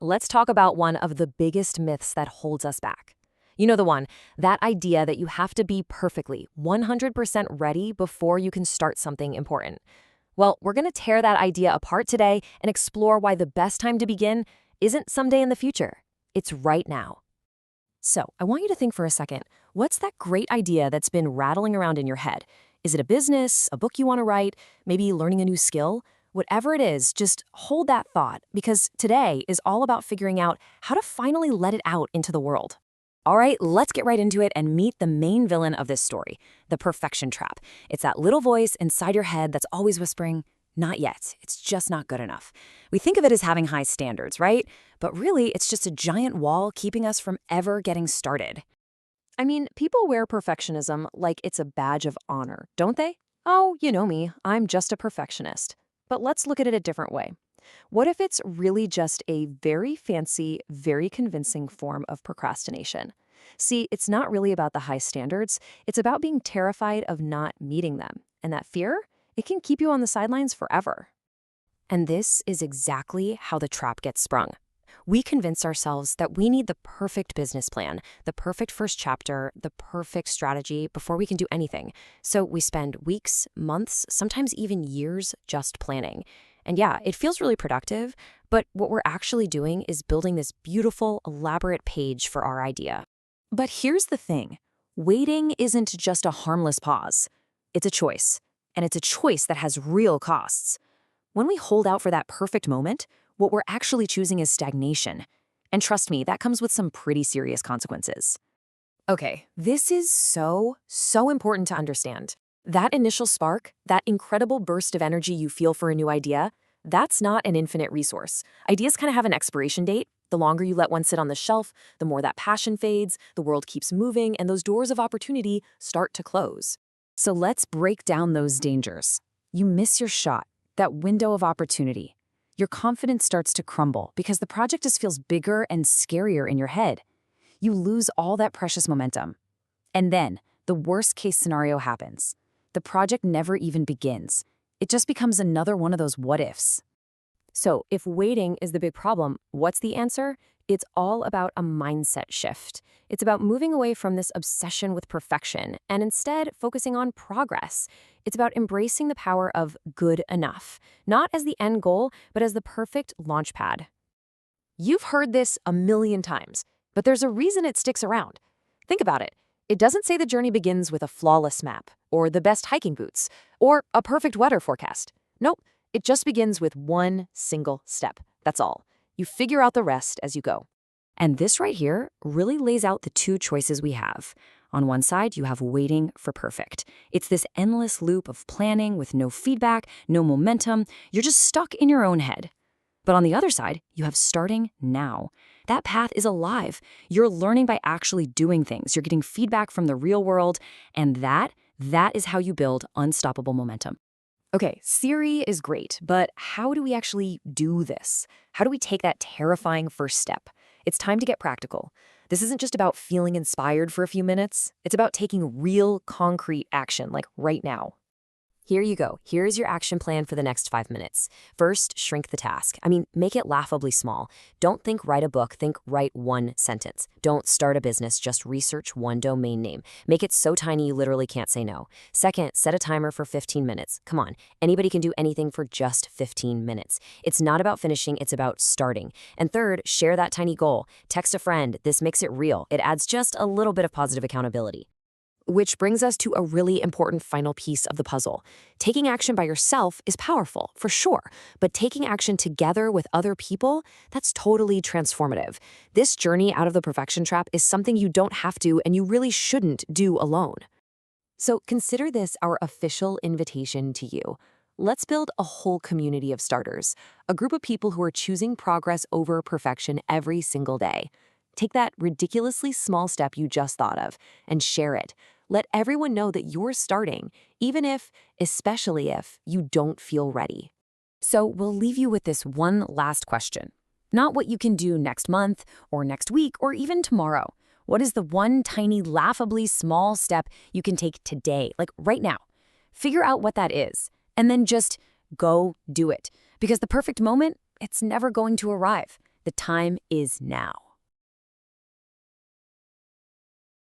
Let's talk about one of the biggest myths that holds us back. You know the one, that idea that you have to be perfectly 100% ready before you can start something important. Well, we're going to tear that idea apart today and explore why the best time to begin isn't someday in the future. It's right now. So, I want you to think for a second, what's that great idea that's been rattling around in your head? Is it a business, a book you want to write, maybe learning a new skill? Whatever it is, just hold that thought, because today is all about figuring out how to finally let it out into the world. All right, let's get right into it and meet the main villain of this story, the perfection trap. It's that little voice inside your head that's always whispering, not yet, it's just not good enough. We think of it as having high standards, right? But really, it's just a giant wall keeping us from ever getting started. I mean, people wear perfectionism like it's a badge of honor, don't they? Oh, you know me, I'm just a perfectionist. But let's look at it a different way. What if it's really just a very fancy, very convincing form of procrastination? See, it's not really about the high standards. It's about being terrified of not meeting them. And that fear, it can keep you on the sidelines forever. And this is exactly how the trap gets sprung. We convince ourselves that we need the perfect business plan, the perfect first chapter, the perfect strategy before we can do anything. So we spend weeks, months, sometimes even years just planning. And yeah, it feels really productive, but what we're actually doing is building this beautiful, elaborate page for our idea. But here's the thing. Waiting isn't just a harmless pause. It's a choice. And it's a choice that has real costs. When we hold out for that perfect moment, what we're actually choosing is stagnation. And trust me, that comes with some pretty serious consequences. Okay, this is so important to understand. That initial spark, that incredible burst of energy you feel for a new idea, that's not an infinite resource. Ideas kind of have an expiration date. The longer you let one sit on the shelf, the more that passion fades, the world keeps moving, and those doors of opportunity start to close. So let's break down those dangers. You miss your shot, that window of opportunity. Your confidence starts to crumble because the project just feels bigger and scarier in your head. You lose all that precious momentum. And then, the worst-case scenario happens. The project never even begins. It just becomes another one of those what-ifs. So, if waiting is the big problem, what's the answer? It's all about a mindset shift. It's about moving away from this obsession with perfection and instead focusing on progress. It's about embracing the power of good enough, not as the end goal, but as the perfect launchpad. You've heard this a million times, but there's a reason it sticks around. Think about it. It doesn't say the journey begins with a flawless map, or the best hiking boots, or a perfect weather forecast. Nope, it just begins with one single step. That's all. You figure out the rest as you go. And this right here really lays out the two choices we have. On one side, you have waiting for perfect. It's this endless loop of planning with no feedback, no momentum. You're just stuck in your own head. But on the other side, you have starting now. That path is alive. You're learning by actually doing things. You're getting feedback from the real world. And that is how you build unstoppable momentum. Okay, theory is great, but how do we actually do this? How do we take that terrifying first step? It's time to get practical. This isn't just about feeling inspired for a few minutes. It's about taking real, concrete action, like right now. Here you go. Here's your action plan for the next 5 minutes. First, shrink the task. Make it laughably small. Don't think write a book, think write one sentence. Don't start a business, just research one domain name. Make it so tiny you literally can't say no. Second, set a timer for 15 minutes. Come on, anybody can do anything for just 15 minutes. It's not about finishing, it's about starting. And third, share that tiny goal. Text a friend. This makes it real. It adds just a little bit of positive accountability. Which brings us to a really important final piece of the puzzle. Taking action by yourself is powerful, for sure, but taking action together with other people, that's totally transformative. This journey out of the perfection trap is something you don't have to and you really shouldn't do alone. So consider this our official invitation to you. Let's build a whole community of starters, a group of people who are choosing progress over perfection every single day. Take that ridiculously small step you just thought of and share it. Let everyone know that you're starting, even if, especially if, you don't feel ready. So we'll leave you with this one last question. Not what you can do next month, or next week, or even tomorrow. What is the one tiny, laughably small step you can take today, like right now? Figure out what that is, and then just go do it. Because the perfect moment, it's never going to arrive. The time is now.